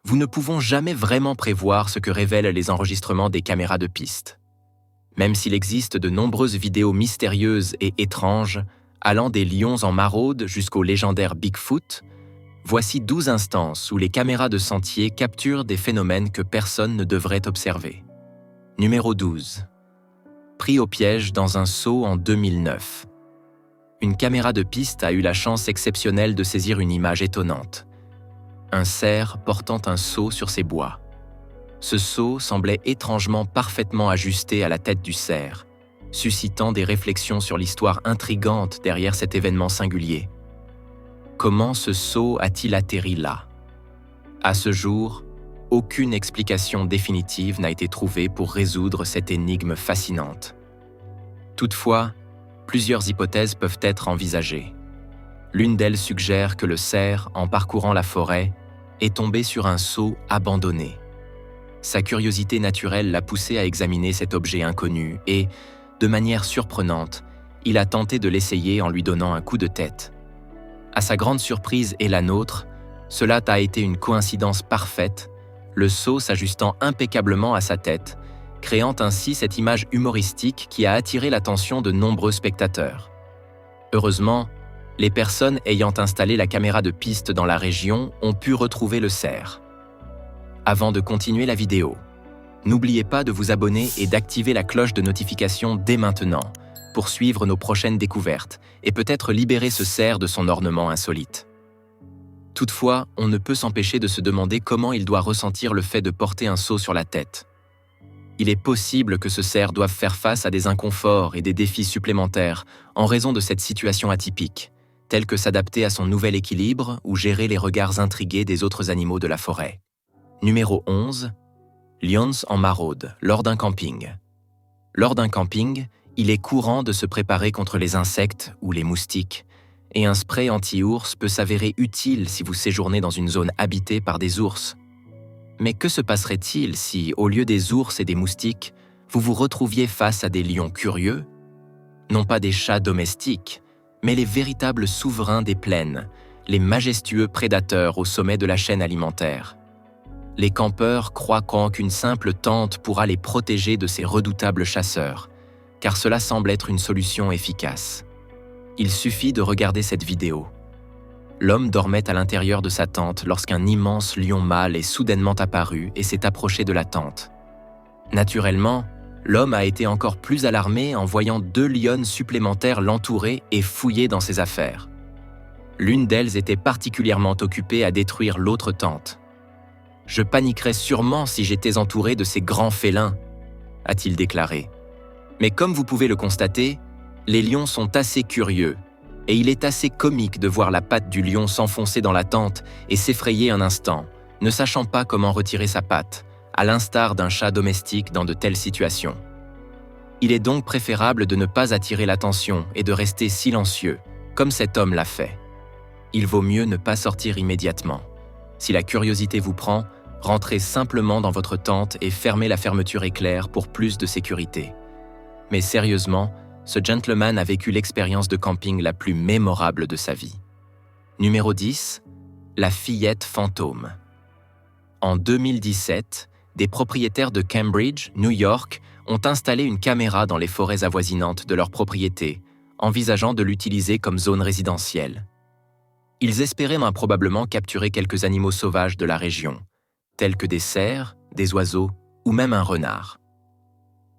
nous ne pouvons jamais vraiment prévoir ce que révèlent les enregistrements des caméras de piste. Même s'il existe de nombreuses vidéos mystérieuses et étranges, allant des lions en maraude jusqu'au légendaire Bigfoot, voici 12 instances où les caméras de sentier capturent des phénomènes que personne ne devrait observer. Numéro 12. Pris au piège dans un seau en 2009. Une caméra de piste a eu la chance exceptionnelle de saisir une image étonnante. Un cerf portant un seau sur ses bois. Ce seau semblait étrangement parfaitement ajusté à la tête du cerf, suscitant des réflexions sur l'histoire intrigante derrière cet événement singulier. Comment ce seau a-t-il atterri là? À ce jour, aucune explication définitive n'a été trouvée pour résoudre cette énigme fascinante. Toutefois, plusieurs hypothèses peuvent être envisagées. L'une d'elles suggère que le cerf, en parcourant la forêt, est tombé sur un seau abandonné. Sa curiosité naturelle l'a poussé à examiner cet objet inconnu et, de manière surprenante, il a tenté de l'essayer en lui donnant un coup de tête. À sa grande surprise et la nôtre, cela a été une coïncidence parfaite, le seau s'ajustant impeccablement à sa tête, créant ainsi cette image humoristique qui a attiré l'attention de nombreux spectateurs. Heureusement, les personnes ayant installé la caméra de piste dans la région ont pu retrouver le cerf. Avant de continuer la vidéo, n'oubliez pas de vous abonner et d'activer la cloche de notification dès maintenant pour suivre nos prochaines découvertes et peut-être libérer ce cerf de son ornement insolite. Toutefois, on ne peut s'empêcher de se demander comment il doit ressentir le fait de porter un seau sur la tête. Il est possible que ce cerf doive faire face à des inconforts et des défis supplémentaires en raison de cette situation atypique, telle que s'adapter à son nouvel équilibre ou gérer les regards intrigués des autres animaux de la forêt. Numéro 11. Lions en maraude, lors d'un camping. Lors d'un camping, il est courant de se préparer contre les insectes ou les moustiques, et un spray anti-ours peut s'avérer utile si vous séjournez dans une zone habitée par des ours. Mais que se passerait-il si, au lieu des ours et des moustiques, vous vous retrouviez face à des lions curieux? Non pas des chats domestiques, mais les véritables souverains des plaines, les majestueux prédateurs au sommet de la chaîne alimentaire. Les campeurs croient qu'une simple tente pourra les protéger de ces redoutables chasseurs, car cela semble être une solution efficace. Il suffit de regarder cette vidéo. L'homme dormait à l'intérieur de sa tente lorsqu'un immense lion mâle est soudainement apparu et s'est approché de la tente. Naturellement, l'homme a été encore plus alarmé en voyant 2 lionnes supplémentaires l'entourer et fouiller dans ses affaires. L'une d'elles était particulièrement occupée à détruire l'autre tente. « Je paniquerais sûrement si j'étais entouré de ces grands félins », a-t-il déclaré. Mais comme vous pouvez le constater, les lions sont assez curieux, et il est assez comique de voir la patte du lion s'enfoncer dans la tente et s'effrayer un instant, ne sachant pas comment retirer sa patte, à l'instar d'un chat domestique dans de telles situations. Il est donc préférable de ne pas attirer l'attention et de rester silencieux, comme cet homme l'a fait. Il vaut mieux ne pas sortir immédiatement. Si la curiosité vous prend, rentrez simplement dans votre tente et fermez la fermeture éclair pour plus de sécurité. Mais sérieusement, ce gentleman a vécu l'expérience de camping la plus mémorable de sa vie. Numéro 10. La fillette fantôme. En 2017, des propriétaires de Cambridge, New York, ont installé une caméra dans les forêts avoisinantes de leur propriété, envisageant de l'utiliser comme zone résidentielle. Ils espéraient probablement capturer quelques animaux sauvages de la région, tels que des cerfs, des oiseaux ou même un renard.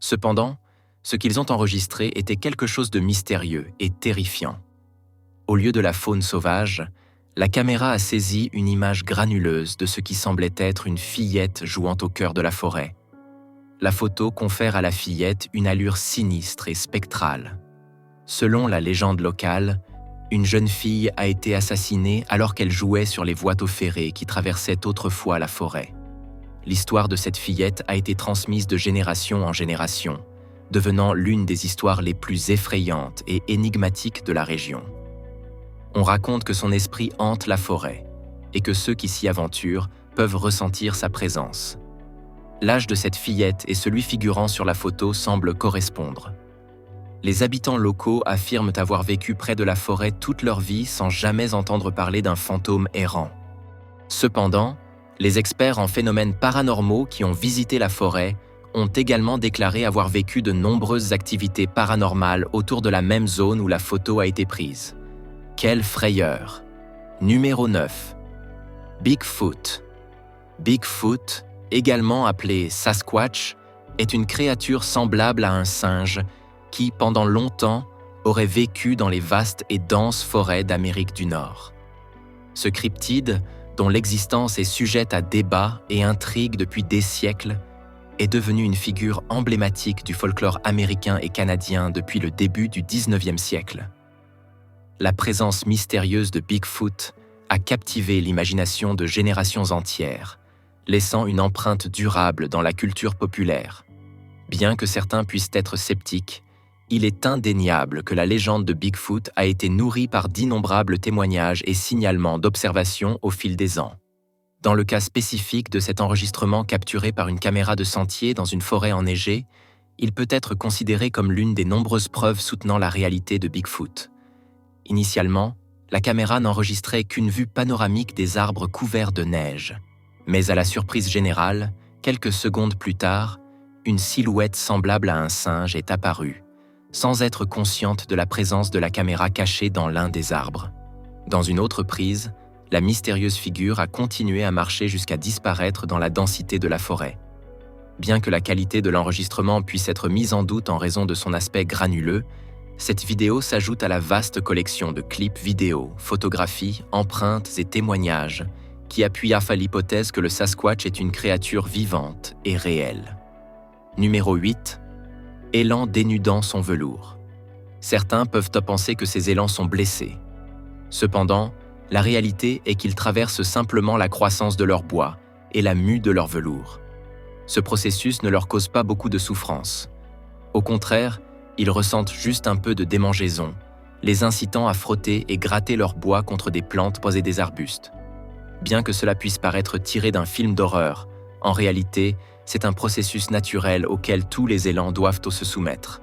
Cependant, ce qu'ils ont enregistré était quelque chose de mystérieux et terrifiant. Au lieu de la faune sauvage, la caméra a saisi une image granuleuse de ce qui semblait être une fillette jouant au cœur de la forêt. La photo confère à la fillette une allure sinistre et spectrale. Selon la légende locale, une jeune fille a été assassinée alors qu'elle jouait sur les voies ferrées qui traversaient autrefois la forêt. L'histoire de cette fillette a été transmise de génération en génération, devenant l'une des histoires les plus effrayantes et énigmatiques de la région. On raconte que son esprit hante la forêt et que ceux qui s'y aventurent peuvent ressentir sa présence. L'âge de cette fillette et celui figurant sur la photo semblent correspondre. Les habitants locaux affirment avoir vécu près de la forêt toute leur vie sans jamais entendre parler d'un fantôme errant. Cependant, Les experts en phénomènes paranormaux qui ont visité la forêt ont également déclaré avoir vécu de nombreuses activités paranormales autour de la même zone où la photo a été prise. Quelle frayeur! Numéro 9. Bigfoot. Bigfoot, également appelé Sasquatch, est une créature semblable à un singe qui, pendant longtemps, aurait vécu dans les vastes et denses forêts d'Amérique du Nord. Ce cryptide, dont l'existence est sujette à débat et intrigue depuis des siècles, est devenu une figure emblématique du folklore américain et canadien depuis le début du 19e siècle. La présence mystérieuse de Bigfoot a captivé l'imagination de générations entières, laissant une empreinte durable dans la culture populaire. Bien que certains puissent être sceptiques, il est indéniable que la légende de Bigfoot a été nourrie par d'innombrables témoignages et signalements d'observations au fil des ans. Dans le cas spécifique de cet enregistrement capturé par une caméra de sentier dans une forêt enneigée, il peut être considéré comme l'une des nombreuses preuves soutenant la réalité de Bigfoot. Initialement, la caméra n'enregistrait qu'une vue panoramique des arbres couverts de neige. Mais à la surprise générale, quelques secondes plus tard, une silhouette semblable à un singe est apparue, sans être consciente de la présence de la caméra cachée dans l'un des arbres. Dans une autre prise, la mystérieuse figure a continué à marcher jusqu'à disparaître dans la densité de la forêt. Bien que la qualité de l'enregistrement puisse être mise en doute en raison de son aspect granuleux, cette vidéo s'ajoute à la vaste collection de clips vidéo, photographies, empreintes et témoignages qui appuient à l'hypothèse que le Sasquatch est une créature vivante et réelle. Numéro 8. Élan dénudant son velours. Certains peuvent penser que ces élans sont blessés. Cependant, la réalité est qu'ils traversent simplement la croissance de leur bois et la mue de leur velours. Ce processus ne leur cause pas beaucoup de souffrance. Au contraire, ils ressentent juste un peu de démangeaison, les incitant à frotter et gratter leur bois contre des plantes et des arbustes. Bien que cela puisse paraître tiré d'un film d'horreur, en réalité, c'est un processus naturel auquel tous les élans doivent se soumettre.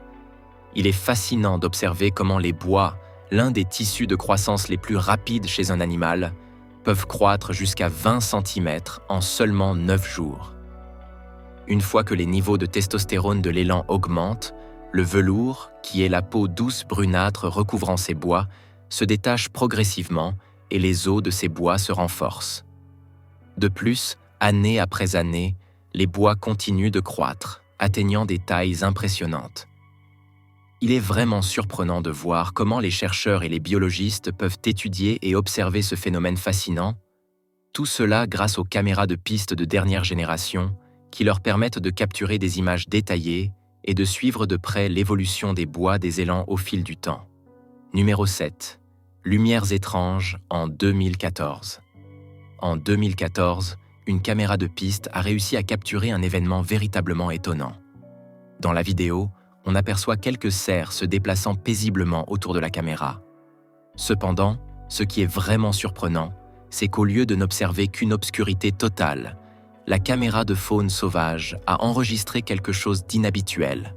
Il est fascinant d'observer comment les bois, l'un des tissus de croissance les plus rapides chez un animal, peuvent croître jusqu'à 20 cm en seulement 9 jours. Une fois que les niveaux de testostérone de l'élan augmentent, le velours, qui est la peau douce brunâtre recouvrant ces bois, se détache progressivement et les os de ces bois se renforcent. De plus, année après année, les bois continuent de croître, atteignant des tailles impressionnantes. Il est vraiment surprenant de voir comment les chercheurs et les biologistes peuvent étudier et observer ce phénomène fascinant, tout cela grâce aux caméras de piste de dernière génération qui leur permettent de capturer des images détaillées et de suivre de près l'évolution des bois des élans au fil du temps. Numéro 7. Lumières étranges en 2014. En 2014, une caméra de piste a réussi à capturer un événement véritablement étonnant. Dans la vidéo, on aperçoit quelques cerfs se déplaçant paisiblement autour de la caméra. Cependant, ce qui est vraiment surprenant, c'est qu'au lieu de n'observer qu'une obscurité totale, la caméra de faune sauvage a enregistré quelque chose d'inhabituel,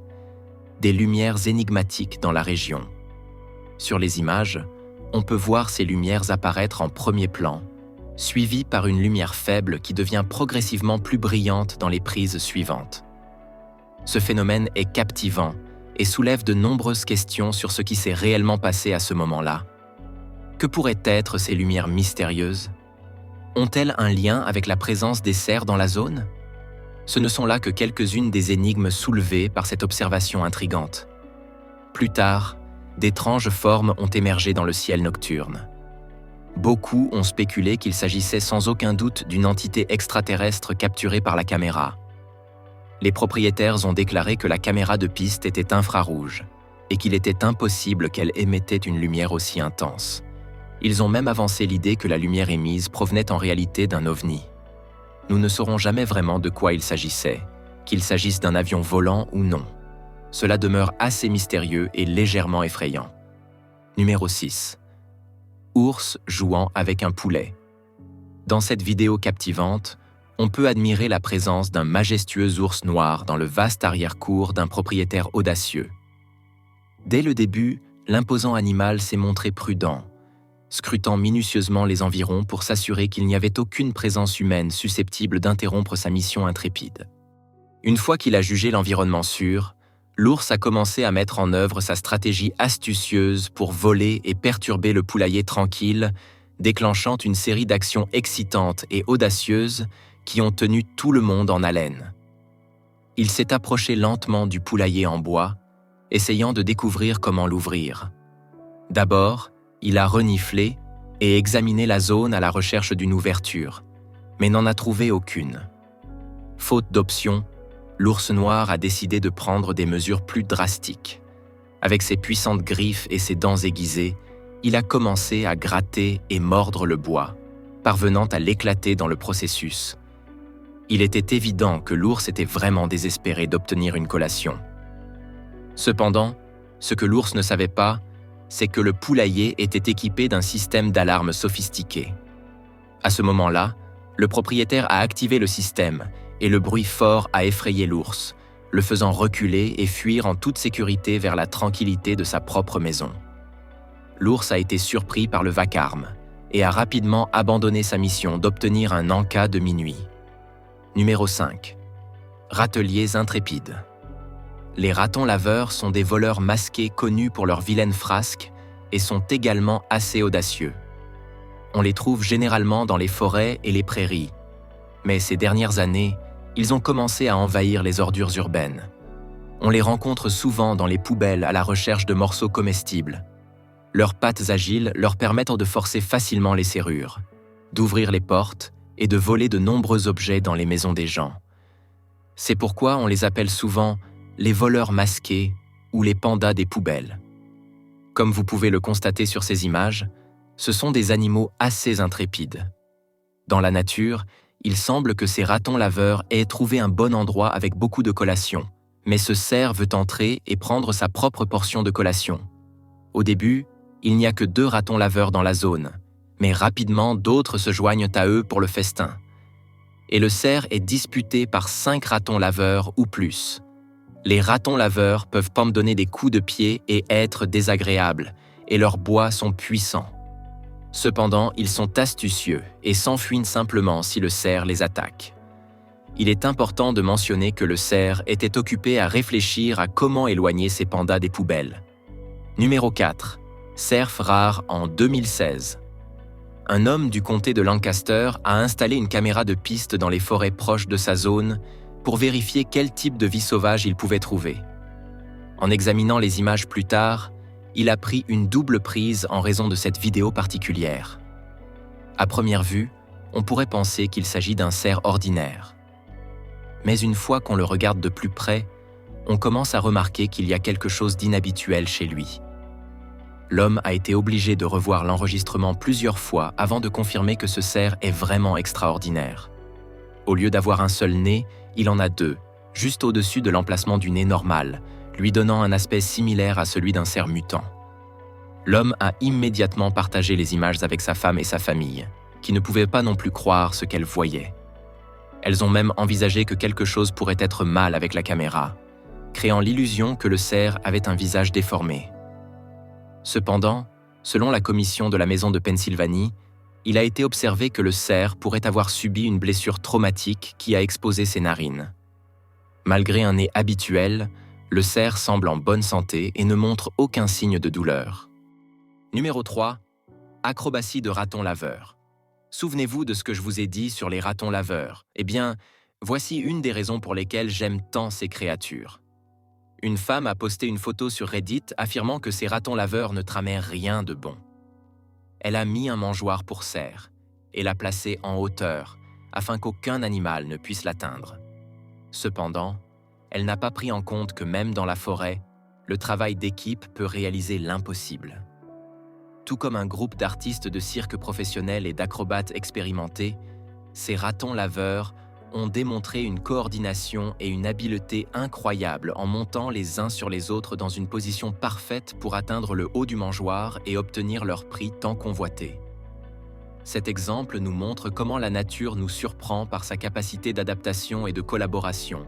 des lumières énigmatiques dans la région. Sur les images, on peut voir ces lumières apparaître en premier plan, suivies par une lumière faible qui devient progressivement plus brillante dans les prises suivantes. Ce phénomène est captivant et soulève de nombreuses questions sur ce qui s'est réellement passé à ce moment-là. Que pourraient être ces lumières mystérieuses? Ont-elles un lien avec la présence des cerfs dans la zone? Ce ne sont là que quelques-unes des énigmes soulevées par cette observation intrigante. Plus tard, d'étranges formes ont émergé dans le ciel nocturne. Beaucoup ont spéculé qu'il s'agissait sans aucun doute d'une entité extraterrestre capturée par la caméra. Les propriétaires ont déclaré que la caméra de piste était infrarouge et qu'il était impossible qu'elle émettait une lumière aussi intense. Ils ont même avancé l'idée que la lumière émise provenait en réalité d'un ovni. Nous ne saurons jamais vraiment de quoi il s'agissait, qu'il s'agisse d'un avion volant ou non. Cela demeure assez mystérieux et légèrement effrayant. Numéro 6. Ours jouant avec un poulet. Dans cette vidéo captivante, on peut admirer la présence d'un majestueux ours noir dans le vaste arrière-cour d'un propriétaire audacieux. Dès le début, l'imposant animal s'est montré prudent, scrutant minutieusement les environs pour s'assurer qu'il n'y avait aucune présence humaine susceptible d'interrompre sa mission intrépide. Une fois qu'il a jugé l'environnement sûr, l'ours a commencé à mettre en œuvre sa stratégie astucieuse pour voler et perturber le poulailler tranquille, déclenchant une série d'actions excitantes et audacieuses qui ont tenu tout le monde en haleine. Il s'est approché lentement du poulailler en bois, essayant de découvrir comment l'ouvrir. D'abord, il a reniflé et examiné la zone à la recherche d'une ouverture, mais n'en a trouvé aucune. Faute d'option, l'ours noir a décidé de prendre des mesures plus drastiques. Avec ses puissantes griffes et ses dents aiguisées, il a commencé à gratter et mordre le bois, parvenant à l'éclater dans le processus. Il était évident que l'ours était vraiment désespéré d'obtenir une collation. Cependant, ce que l'ours ne savait pas, c'est que le poulailler était équipé d'un système d'alarme sophistiqué. À ce moment-là, le propriétaire a activé le système et le bruit fort a effrayé l'ours, le faisant reculer et fuir en toute sécurité vers la tranquillité de sa propre maison. L'ours a été surpris par le vacarme et a rapidement abandonné sa mission d'obtenir un en-cas de minuit. Numéro 5. Râteliers intrépides. Les ratons laveurs sont des voleurs masqués connus pour leurs vilaines frasques et sont également assez audacieux. On les trouve généralement dans les forêts et les prairies, mais ces dernières années, ils ont commencé à envahir les ordures urbaines. On les rencontre souvent dans les poubelles à la recherche de morceaux comestibles. Leurs pattes agiles leur permettent de forcer facilement les serrures, d'ouvrir les portes et de voler de nombreux objets dans les maisons des gens. C'est pourquoi on les appelle souvent les voleurs masqués ou les pandas des poubelles. Comme vous pouvez le constater sur ces images, ce sont des animaux assez intrépides. Dans la nature, il semble que ces ratons laveurs aient trouvé un bon endroit avec beaucoup de collations, mais ce cerf veut entrer et prendre sa propre portion de collation. Au début, il n'y a que 2 ratons laveurs dans la zone, mais rapidement d'autres se joignent à eux pour le festin. Et le cerf est disputé par 5 ratons laveurs ou plus. Les ratons laveurs peuvent donner des coups de pied et être désagréables, et leurs bois sont puissants. Cependant, ils sont astucieux et s'enfuient simplement si le cerf les attaque. Il est important de mentionner que le cerf était occupé à réfléchir à comment éloigner ses pandas des poubelles. Numéro 4. Cerf rare en 2016. Un homme du comté de Lancaster a installé une caméra de piste dans les forêts proches de sa zone pour vérifier quel type de vie sauvage il pouvait trouver. En examinant les images plus tard, il a pris une double prise en raison de cette vidéo particulière. À première vue, on pourrait penser qu'il s'agit d'un cerf ordinaire. Mais une fois qu'on le regarde de plus près, on commence à remarquer qu'il y a quelque chose d'inhabituel chez lui. L'homme a été obligé de revoir l'enregistrement plusieurs fois avant de confirmer que ce cerf est vraiment extraordinaire. Au lieu d'avoir un seul nez, il en a 2, juste au-dessus de l'emplacement du nez normal, lui donnant un aspect similaire à celui d'un cerf mutant. L'homme a immédiatement partagé les images avec sa femme et sa famille, qui ne pouvaient pas non plus croire ce qu'elles voyaient. Elles ont même envisagé que quelque chose pourrait être mal avec la caméra, créant l'illusion que le cerf avait un visage déformé. Cependant, selon la commission de la maison de Pennsylvanie, il a été observé que le cerf pourrait avoir subi une blessure traumatique qui a exposé ses narines. Malgré un nez habituel, le cerf semble en bonne santé et ne montre aucun signe de douleur. Numéro 3. Acrobatie de raton laveur. Souvenez-vous de ce que je vous ai dit sur les ratons laveurs. Eh bien, voici une des raisons pour lesquelles j'aime tant ces créatures. Une femme a posté une photo sur Reddit affirmant que ces ratons laveurs ne tramaient rien de bon. Elle a mis un mangeoire pour cerf et l'a placé en hauteur afin qu'aucun animal ne puisse l'atteindre. Cependant, elle n'a pas pris en compte que même dans la forêt, le travail d'équipe peut réaliser l'impossible. Tout comme un groupe d'artistes de cirque professionnels et d'acrobates expérimentés, ces ratons laveurs ont démontré une coordination et une habileté incroyables en montant les uns sur les autres dans une position parfaite pour atteindre le haut du mangeoire et obtenir leur prix tant convoité. Cet exemple nous montre comment la nature nous surprend par sa capacité d'adaptation et de collaboration,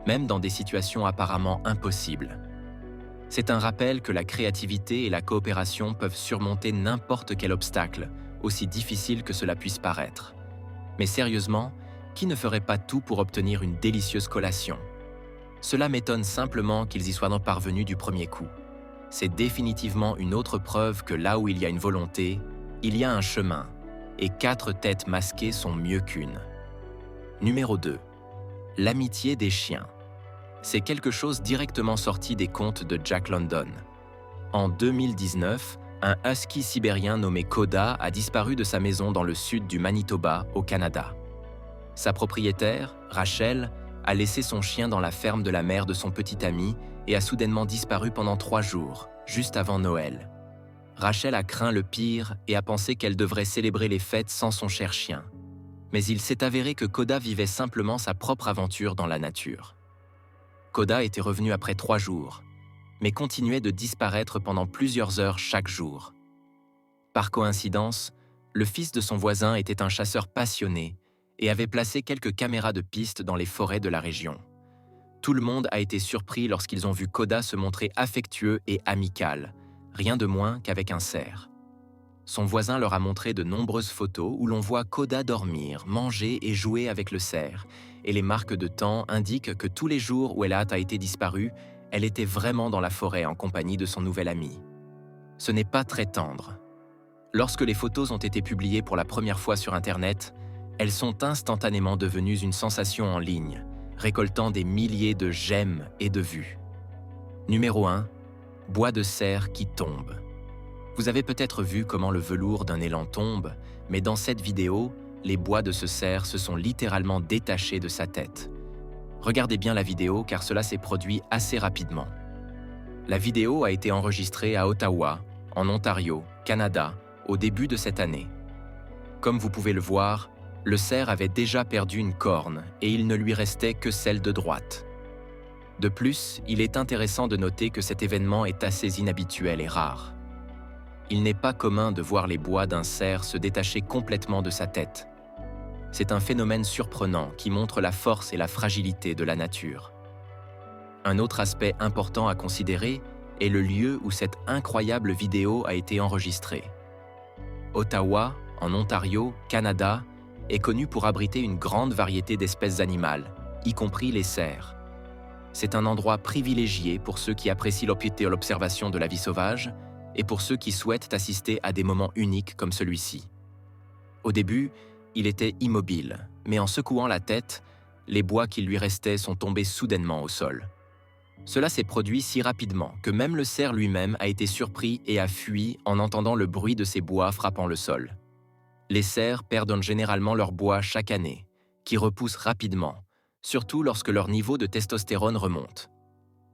même dans des situations apparemment impossibles. C'est un rappel que la créativité et la coopération peuvent surmonter n'importe quel obstacle, aussi difficile que cela puisse paraître. Mais sérieusement, qui ne ferait pas tout pour obtenir une délicieuse collation? Cela m'étonne simplement qu'ils y soient parvenus du premier coup. C'est définitivement une autre preuve que là où il y a une volonté, il y a un chemin, et 4 têtes masquées sont mieux qu'une. Numéro 2. L'amitié des chiens. C'est quelque chose directement sorti des contes de Jack London. En 2019, un husky sibérien nommé Koda a disparu de sa maison dans le sud du Manitoba, au Canada. Sa propriétaire, Rachel, a laissé son chien dans la ferme de la mère de son petit ami et a soudainement disparu pendant 3 jours, juste avant Noël. Rachel a craint le pire et a pensé qu'elle devrait célébrer les fêtes sans son cher chien. Mais il s'est avéré que Koda vivait simplement sa propre aventure dans la nature. Koda était revenu après 3 jours, mais continuait de disparaître pendant plusieurs heures chaque jour. Par coïncidence, le fils de son voisin était un chasseur passionné et avait placé quelques caméras de piste dans les forêts de la région. Tout le monde a été surpris lorsqu'ils ont vu Koda se montrer affectueux et amical, rien de moins qu'avec un cerf. Son voisin leur a montré de nombreuses photos où l'on voit Koda dormir, manger et jouer avec le cerf, et les marques de temps indiquent que tous les jours où Ella a été disparue, elle était vraiment dans la forêt en compagnie de son nouvel ami. Ce n'est pas très tendre. Lorsque les photos ont été publiées pour la première fois sur Internet, elles sont instantanément devenues une sensation en ligne, récoltant des milliers de j'aime et de vues. Numéro 1. Bois de cerf qui tombe. Vous avez peut-être vu comment le velours d'un élan tombe, mais dans cette vidéo, les bois de ce cerf se sont littéralement détachés de sa tête. Regardez bien la vidéo car cela s'est produit assez rapidement. La vidéo a été enregistrée à Ottawa, en Ontario, Canada, au début de cette année. Comme vous pouvez le voir, le cerf avait déjà perdu une corne et il ne lui restait que celle de droite. De plus, il est intéressant de noter que cet événement est assez inhabituel et rare. Il n'est pas commun de voir les bois d'un cerf se détacher complètement de sa tête. C'est un phénomène surprenant qui montre la force et la fragilité de la nature. Un autre aspect important à considérer est le lieu où cette incroyable vidéo a été enregistrée. Ottawa, en Ontario, Canada, est connu pour abriter une grande variété d'espèces animales, y compris les cerfs. C'est un endroit privilégié pour ceux qui apprécient l'observation de la vie sauvage et pour ceux qui souhaitent assister à des moments uniques comme celui-ci. Au début, il était immobile, mais en secouant la tête, les bois qui lui restaient sont tombés soudainement au sol. Cela s'est produit si rapidement que même le cerf lui-même a été surpris et a fui en entendant le bruit de ces bois frappant le sol. Les cerfs perdent généralement leur bois chaque année, qui repoussent rapidement, surtout lorsque leur niveau de testostérone remonte.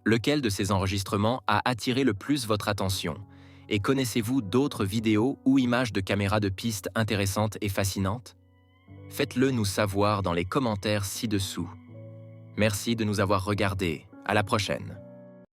Lequel de ces enregistrements a attiré le plus votre attention? Et connaissez-vous d'autres vidéos ou images de caméras de piste intéressantes et fascinantes? Faites-le nous savoir dans les commentaires ci-dessous. Merci de nous avoir regardés. À la prochaine.